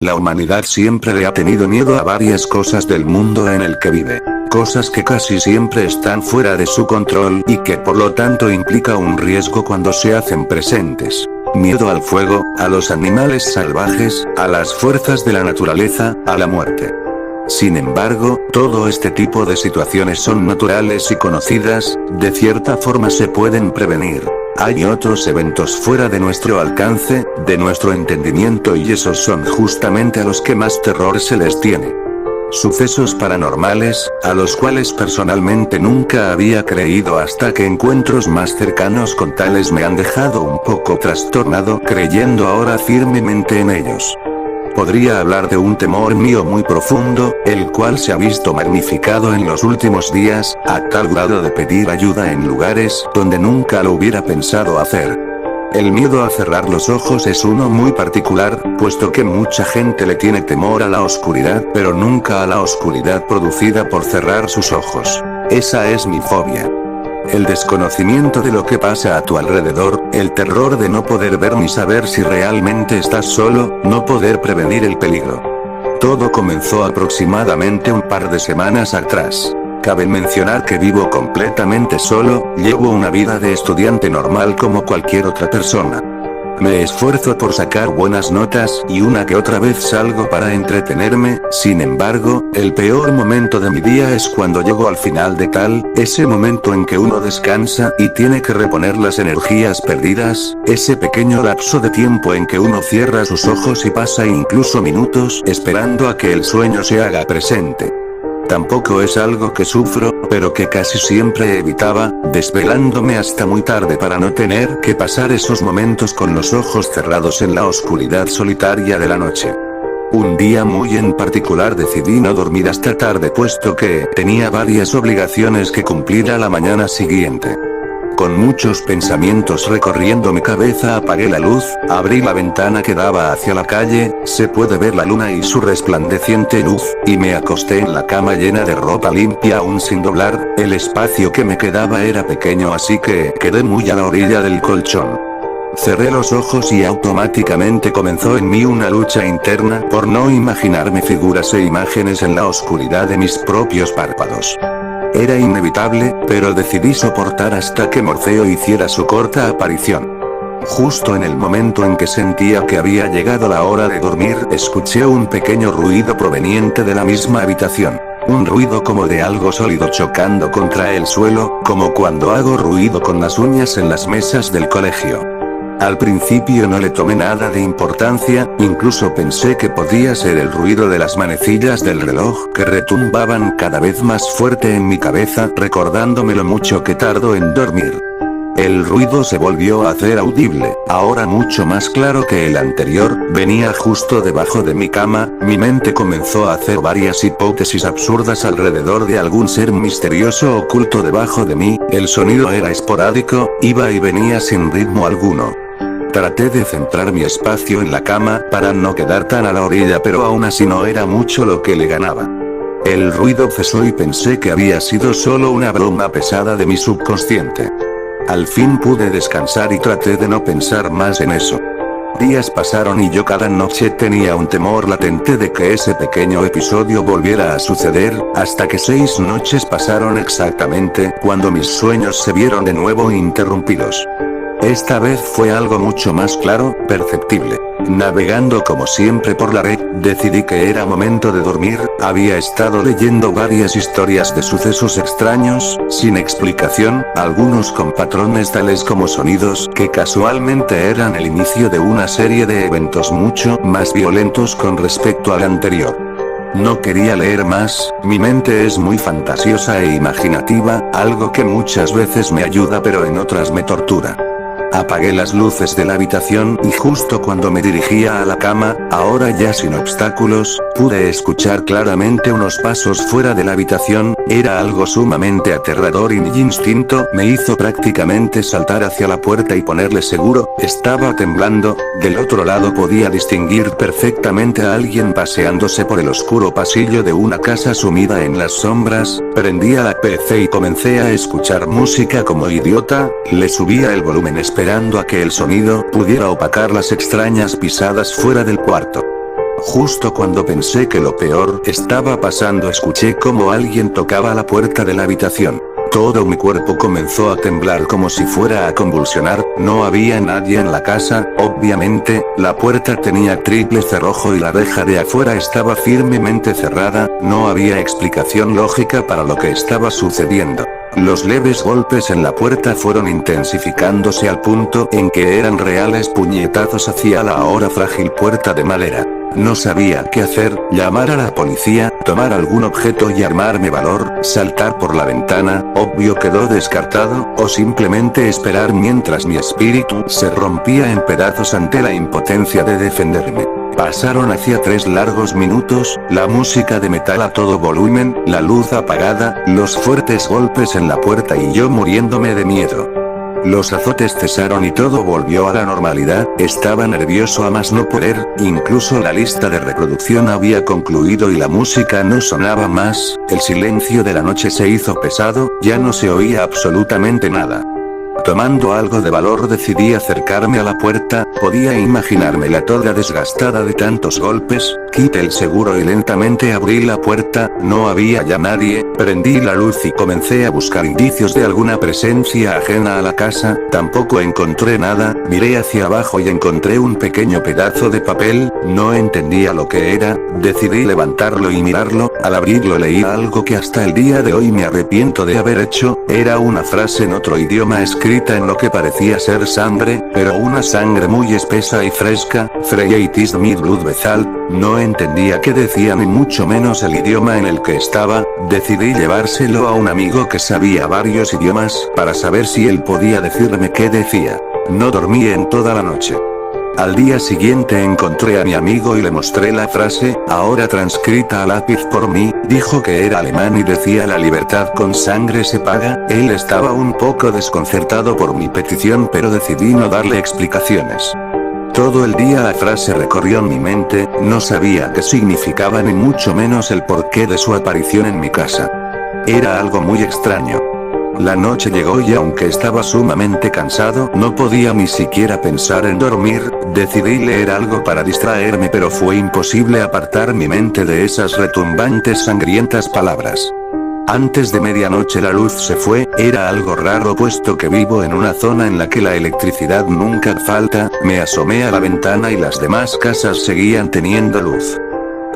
La humanidad siempre le ha tenido miedo a varias cosas del mundo en el que vive. Cosas que casi siempre están fuera de su control y que por lo tanto implica un riesgo cuando se hacen presentes. Miedo al fuego, a los animales salvajes, a las fuerzas de la naturaleza, a la muerte. Sin embargo, todo este tipo de situaciones son naturales y conocidas, de cierta forma se pueden prevenir. Hay otros eventos fuera de nuestro alcance, de nuestro entendimiento, y esos son justamente a los que más terror se les tiene. Sucesos paranormales, a los cuales personalmente nunca había creído hasta que encuentros más cercanos con tales me han dejado un poco trastornado, creyendo ahora firmemente en ellos. Podría hablar de un temor mío muy profundo, el cual se ha visto magnificado en los últimos días, a tal grado de pedir ayuda en lugares donde nunca lo hubiera pensado hacer. El miedo a cerrar los ojos es uno muy particular, puesto que mucha gente le tiene temor a la oscuridad, pero nunca a la oscuridad producida por cerrar sus ojos. Esa es mi fobia. El desconocimiento de lo que pasa a tu alrededor, el terror de no poder ver ni saber si realmente estás solo, no poder prevenir el peligro. Todo comenzó aproximadamente un par de semanas atrás. Cabe mencionar que vivo completamente solo, llevo una vida de estudiante normal como cualquier otra persona. Me esfuerzo por sacar buenas notas y una que otra vez salgo para entretenerme, sin embargo, el peor momento de mi día es cuando llego al final de ese momento en que uno descansa y tiene que reponer las energías perdidas, ese pequeño lapso de tiempo en que uno cierra sus ojos y pasa incluso minutos esperando a que el sueño se haga presente. Tampoco es algo que sufro, pero que casi siempre evitaba, desvelándome hasta muy tarde para no tener que pasar esos momentos con los ojos cerrados en la oscuridad solitaria de la noche. Un día muy en particular decidí no dormir hasta tarde puesto que tenía varias obligaciones que cumplir a la mañana siguiente. Con muchos pensamientos recorriendo mi cabeza apagué la luz, abrí la ventana que daba hacia la calle, se puede ver la luna y su resplandeciente luz, y me acosté en la cama llena de ropa limpia aún sin doblar, el espacio que me quedaba era pequeño así que quedé muy a la orilla del colchón. Cerré los ojos y automáticamente comenzó en mí una lucha interna por no imaginarme figuras e imágenes en la oscuridad de mis propios párpados. Era inevitable, pero decidí soportar hasta que Morfeo hiciera su corta aparición. Justo en el momento en que sentía que había llegado la hora de dormir, escuché un pequeño ruido proveniente de la misma habitación. Un ruido como de algo sólido chocando contra el suelo, como cuando hago ruido con las uñas en las mesas del colegio. Al principio no le tomé nada de importancia, incluso pensé que podía ser el ruido de las manecillas del reloj que retumbaban cada vez más fuerte en mi cabeza, recordándome lo mucho que tardo en dormir. El ruido se volvió a hacer audible, ahora mucho más claro que el anterior, venía justo debajo de mi cama, mi mente comenzó a hacer varias hipótesis absurdas alrededor de algún ser misterioso oculto debajo de mí, el sonido era esporádico, iba y venía sin ritmo alguno. Traté de centrar mi espacio en la cama para no quedar tan a la orilla, pero aún así no era mucho lo que le ganaba. El ruido cesó y pensé que había sido solo una broma pesada de mi subconsciente. Al fin pude descansar y traté de no pensar más en eso. Días pasaron y yo cada noche tenía un temor latente de que ese pequeño episodio volviera a suceder, hasta que 6 noches pasaron exactamente cuando mis sueños se vieron de nuevo interrumpidos. Esta vez fue algo mucho más claro, perceptible. Navegando como siempre por la red, decidí que era momento de dormir, había estado leyendo varias historias de sucesos extraños, sin explicación, algunos con patrones tales como sonidos que casualmente eran el inicio de una serie de eventos mucho más violentos con respecto al anterior. No quería leer más, mi mente es muy fantasiosa e imaginativa, algo que muchas veces me ayuda pero en otras me tortura. Apagué las luces de la habitación y justo cuando me dirigía a la cama, ahora ya sin obstáculos, pude escuchar claramente unos pasos fuera de la habitación, era algo sumamente aterrador y mi instinto me hizo prácticamente saltar hacia la puerta y ponerle seguro, estaba temblando, del otro lado podía distinguir perfectamente a alguien paseándose por el oscuro pasillo de una casa sumida en las sombras, prendía la PC y comencé a escuchar música como idiota, le subía el volumen esperando a que el sonido pudiera opacar las extrañas pisadas fuera del cuarto. Justo cuando pensé que lo peor estaba pasando, escuché como alguien tocaba la puerta de la habitación. Todo mi cuerpo comenzó a temblar como si fuera a convulsionar. No había nadie en la casa, obviamente. La puerta tenía triple cerrojo y la reja de afuera estaba firmemente cerrada. No había explicación lógica para lo que estaba sucediendo. Los leves golpes en la puerta fueron intensificándose al punto en que eran reales puñetazos hacia la ahora frágil puerta de madera. No sabía qué hacer, llamar a la policía, tomar algún objeto y armarme valor, saltar por la ventana, obvio quedó descartado, o simplemente esperar mientras mi espíritu se rompía en pedazos ante la impotencia de defenderme. Pasaron hacia 3 largos minutos, la música de metal a todo volumen, la luz apagada, los fuertes golpes en la puerta y yo muriéndome de miedo. Los azotes cesaron y todo volvió a la normalidad. Estaba nervioso a más no poder, incluso la lista de reproducción había concluido y la música no sonaba más. El silencio de la noche se hizo pesado, ya no se oía absolutamente nada. Tomando algo de valor decidí acercarme a la puerta, podía imaginármela toda desgastada de tantos golpes. Quité el seguro y lentamente abrí la puerta, no había ya nadie, prendí la luz y comencé a buscar indicios de alguna presencia ajena a la casa, tampoco encontré nada, miré hacia abajo y encontré un pequeño pedazo de papel, no entendía lo que era, decidí levantarlo y mirarlo, al abrirlo leí algo que hasta el día de hoy me arrepiento de haber hecho, era una frase en otro idioma escrita en lo que parecía ser sangre, pero una sangre muy espesa y fresca, Freightis mit Blut bezahlt. No entendía qué decía ni mucho menos el idioma en el que estaba, decidí llevárselo a un amigo que sabía varios idiomas, para saber si él podía decirme qué decía. No dormí en toda la noche. Al día siguiente encontré a mi amigo y le mostré la frase, ahora transcrita a lápiz por mí, dijo que era alemán y decía la libertad con sangre se paga. Él estaba un poco desconcertado por mi petición pero decidí no darle explicaciones. Todo el día la frase recorrió mi mente, no sabía qué significaba ni mucho menos el porqué de su aparición en mi casa. Era algo muy extraño. La noche llegó y aunque estaba sumamente cansado, no podía ni siquiera pensar en dormir, decidí leer algo para distraerme pero fue imposible apartar mi mente de esas retumbantes sangrientas palabras. Antes de medianoche la luz se fue, era algo raro puesto que vivo en una zona en la que la electricidad nunca falta, me asomé a la ventana y las demás casas seguían teniendo luz.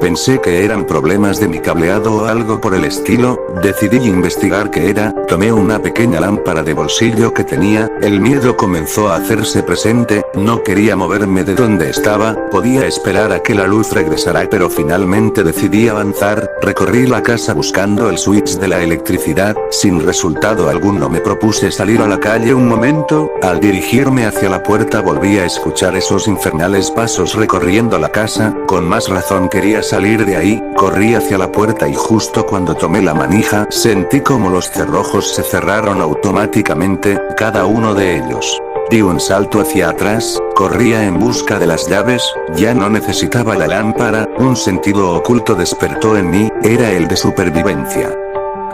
Pensé que eran problemas de mi cableado o algo por el estilo, decidí investigar qué era, tomé una pequeña lámpara de bolsillo que tenía, el miedo comenzó a hacerse presente, no quería moverme de donde estaba, podía esperar a que la luz regresara pero finalmente decidí avanzar, recorrí la casa buscando el switch de la electricidad, sin resultado alguno me propuse salir a la calle un momento, al dirigirme hacia la puerta volví a escuchar esos infernales pasos recorriendo la casa, con más razón quería salir de ahí, corrí hacia la puerta y justo cuando tomé la manija sentí como los cerrojos se cerraron automáticamente, cada uno de ellos. Di un salto hacia atrás, corría en busca de las llaves, ya no necesitaba la lámpara, un sentido oculto despertó en mí, era el de supervivencia.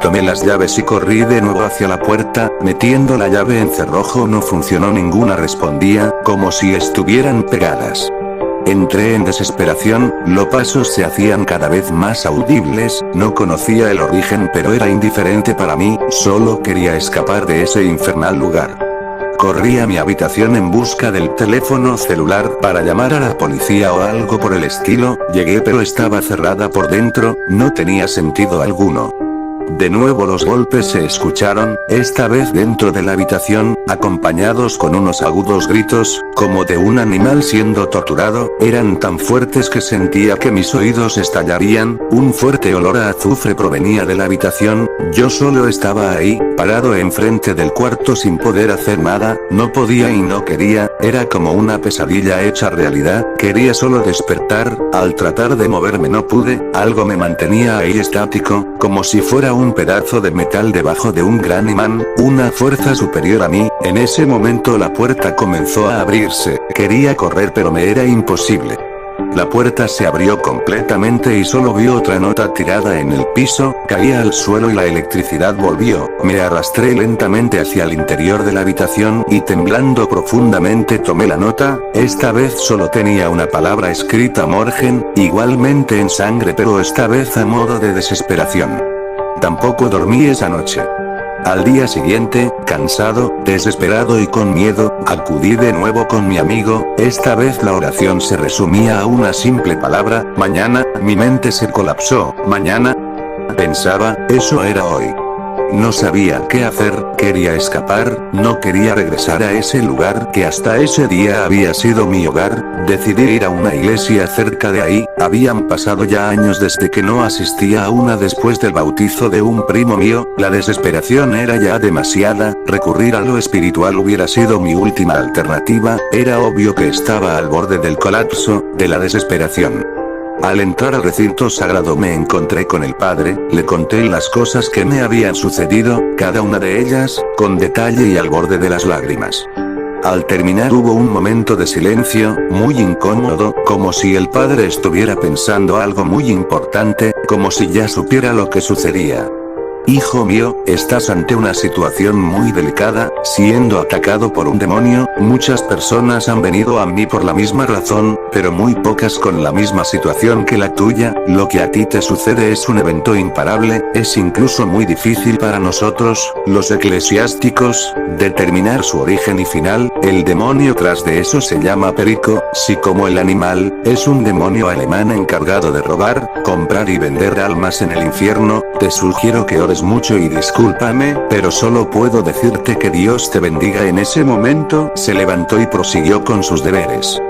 Tomé las llaves y corrí de nuevo hacia la puerta, metiendo la llave en cerrojo no funcionó ninguna respondía, como si estuvieran pegadas. Entré en desesperación, los pasos se hacían cada vez más audibles, no conocía el origen pero era indiferente para mí, solo quería escapar de ese infernal lugar. Corrí a mi habitación en busca del teléfono celular para llamar a la policía o algo por el estilo, llegué pero estaba cerrada por dentro, no tenía sentido alguno. De nuevo los golpes se escucharon, esta vez dentro de la habitación, acompañados con unos agudos gritos, como de un animal siendo torturado, eran tan fuertes que sentía que mis oídos estallarían, un fuerte olor a azufre provenía de la habitación, yo solo estaba ahí, parado enfrente del cuarto sin poder hacer nada, no podía y no quería, era como una pesadilla hecha realidad, quería solo despertar, al tratar de moverme no pude, algo me mantenía ahí estático, como si fuera un pedazo de metal debajo de un gran imán, una fuerza superior a mí, en ese momento la puerta comenzó a abrirse, quería correr pero me era imposible. La puerta se abrió completamente y solo vi otra nota tirada en el piso, caía al suelo y la electricidad volvió. Me arrastré lentamente hacia el interior de la habitación y temblando profundamente tomé la nota, esta vez solo tenía una palabra escrita Morgen, igualmente en sangre pero esta vez a modo de desesperación. Tampoco dormí esa noche. Al día siguiente, cansado, desesperado y con miedo, acudí de nuevo con mi amigo, esta vez la oración se resumía a una simple palabra, mañana, mi mente se colapsó, mañana. Pensaba, eso era hoy. No sabía qué hacer, quería escapar, no quería regresar a ese lugar que hasta ese día había sido mi hogar, decidí ir a una iglesia cerca de ahí, habían pasado ya años desde que no asistía a una después del bautizo de un primo mío, la desesperación era ya demasiada, recurrir a lo espiritual hubiera sido mi última alternativa, era obvio que estaba al borde del colapso, de la desesperación. Al entrar al recinto sagrado me encontré con el padre, le conté las cosas que me habían sucedido, cada una de ellas, con detalle y al borde de las lágrimas. Al terminar hubo un momento de silencio, muy incómodo, como si el padre estuviera pensando algo muy importante, como si ya supiera lo que sucedía. Hijo mío, estás ante una situación muy delicada, siendo atacado por un demonio, muchas personas han venido a mí por la misma razón, pero muy pocas con la misma situación que la tuya, lo que a ti te sucede es un evento imparable, es incluso muy difícil para nosotros, los eclesiásticos, determinar su origen y final, el demonio tras de eso se llama Perico, si como el animal, es un demonio alemán encargado de robar, comprar y vender almas en el infierno, te sugiero que ores mucho y discúlpame, pero solo puedo decirte que Dios te bendiga. En ese momento, se levantó y prosiguió con sus deberes.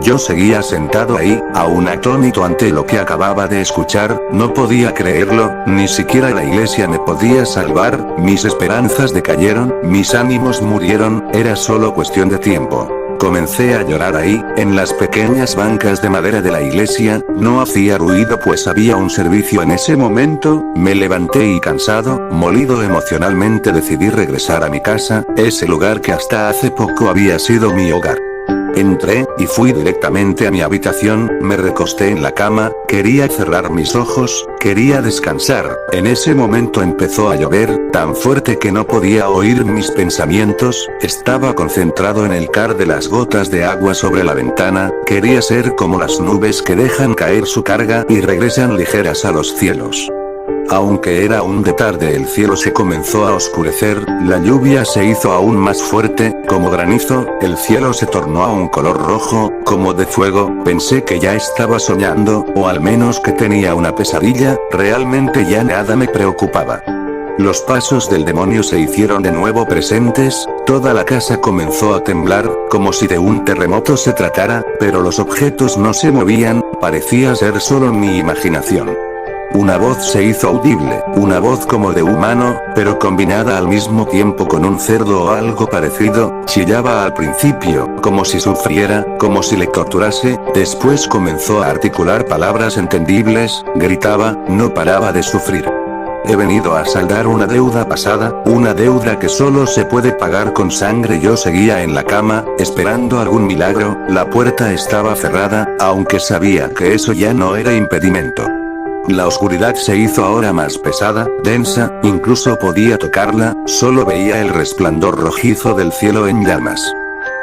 Yo seguía sentado ahí, aún atónito ante lo que acababa de escuchar, no podía creerlo, ni siquiera la iglesia me podía salvar, mis esperanzas decayeron, mis ánimos murieron, era solo cuestión de tiempo. Comencé a llorar ahí, en las pequeñas bancas de madera de la iglesia, no hacía ruido pues había un servicio en ese momento, me levanté y cansado, molido emocionalmente decidí regresar a mi casa, ese lugar que hasta hace poco había sido mi hogar. Entré, y fui directamente a mi habitación, me recosté en la cama, quería cerrar mis ojos, quería descansar, en ese momento empezó a llover, tan fuerte que no podía oír mis pensamientos, estaba concentrado en el caer de las gotas de agua sobre la ventana, quería ser como las nubes que dejan caer su carga y regresan ligeras a los cielos. Aunque era aún de tarde el cielo se comenzó a oscurecer, la lluvia se hizo aún más fuerte, como granizo, el cielo se tornó a un color rojo, como de fuego, pensé que ya estaba soñando, o al menos que tenía una pesadilla, realmente ya nada me preocupaba. Los pasos del demonio se hicieron de nuevo presentes, toda la casa comenzó a temblar, como si de un terremoto se tratara, pero los objetos no se movían, parecía ser solo mi imaginación. Una voz se hizo audible, una voz como de humano, pero combinada al mismo tiempo con un cerdo o algo parecido, chillaba al principio, como si sufriera, como si le torturase, después comenzó a articular palabras entendibles, gritaba, no paraba de sufrir. He venido a saldar una deuda pasada, una deuda que solo se puede pagar con sangre. Yo seguía en la cama, esperando algún milagro, la puerta estaba cerrada, aunque sabía que eso ya no era impedimento. La oscuridad se hizo ahora más pesada, densa, incluso podía tocarla, solo veía el resplandor rojizo del cielo en llamas.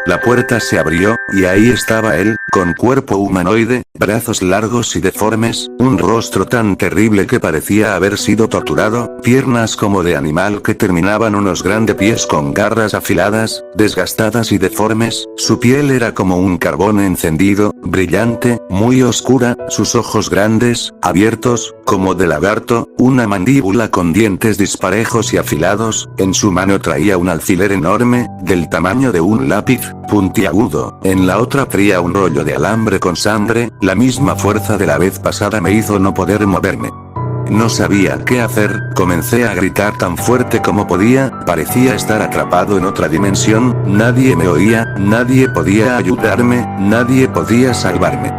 La puerta se abrió, y ahí estaba él, con cuerpo humanoide, brazos largos y deformes, un rostro tan terrible que parecía haber sido torturado, piernas como de animal que terminaban unos grandes pies con garras afiladas, desgastadas y deformes, su piel era como un carbón encendido, brillante, muy oscura, sus ojos grandes, abiertos, como de lagarto, una mandíbula con dientes disparejos y afilados, en su mano traía un alfiler enorme, del tamaño de un lápiz, puntiagudo, en la otra traía un rollo de alambre con sangre, la misma fuerza de la vez pasada me hizo no poder moverme. No sabía qué hacer, comencé a gritar tan fuerte como podía, parecía estar atrapado en otra dimensión, nadie me oía, nadie podía ayudarme, nadie podía salvarme.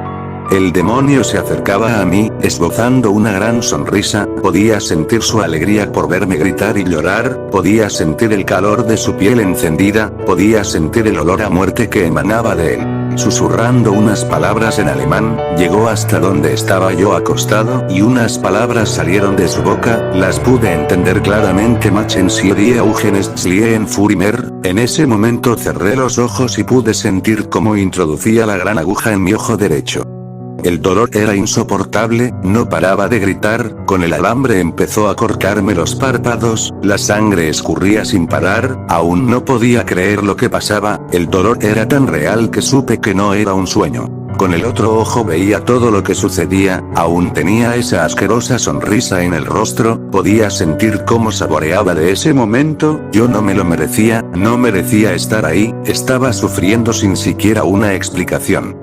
El demonio se acercaba a mí, esbozando una gran sonrisa, podía sentir su alegría por verme gritar y llorar, podía sentir el calor de su piel encendida, podía sentir el olor a muerte que emanaba de él. Susurrando unas palabras en alemán, llegó hasta donde estaba yo acostado y unas palabras salieron de su boca, las pude entender claramente: Machen Sie die Augen schließen Furimer. En ese momento cerré los ojos y pude sentir cómo introducía la gran aguja en mi ojo derecho. El dolor era insoportable, no paraba de gritar, con el alambre empezó a cortarme los párpados, la sangre escurría sin parar, aún no podía creer lo que pasaba, el dolor era tan real que supe que no era un sueño. Con el otro ojo veía todo lo que sucedía, aún tenía esa asquerosa sonrisa en el rostro, podía sentir cómo saboreaba de ese momento, yo no me lo merecía, no merecía estar ahí, estaba sufriendo sin siquiera una explicación.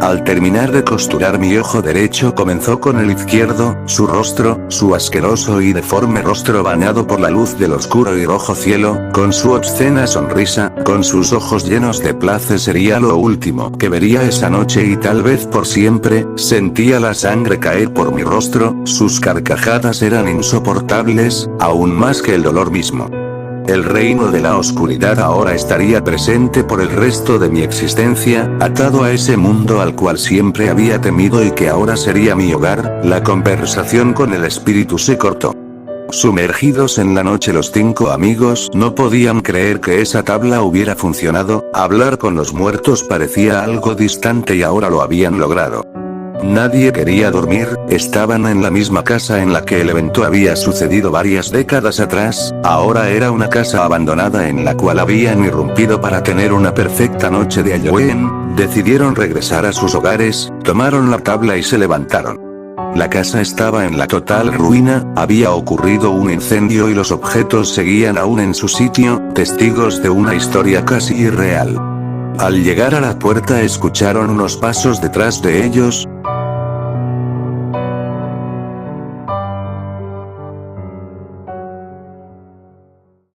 Al terminar de costurar mi ojo derecho comenzó con el izquierdo, su rostro, su asqueroso y deforme rostro bañado por la luz del oscuro y rojo cielo, con su obscena sonrisa, con sus ojos llenos de placer sería lo último que vería esa noche y tal vez por siempre, sentía la sangre caer por mi rostro, sus carcajadas eran insoportables, aún más que el dolor mismo. El reino de la oscuridad ahora estaría presente por el resto de mi existencia, atado a ese mundo al cual siempre había temido y que ahora sería mi hogar. La conversación con el espíritu se cortó. Sumergidos en la noche los 5 amigos no podían creer que esa tabla hubiera funcionado, hablar con los muertos parecía algo distante y ahora lo habían logrado. Nadie quería dormir, estaban en la misma casa en la que el evento había sucedido varias décadas atrás, ahora era una casa abandonada en la cual habían irrumpido para tener una perfecta noche de Halloween, decidieron regresar a sus hogares, tomaron la tabla y se levantaron. La casa estaba en la total ruina, había ocurrido un incendio y los objetos seguían aún en su sitio, testigos de una historia casi irreal. Al llegar a la puerta escucharon unos pasos detrás de ellos,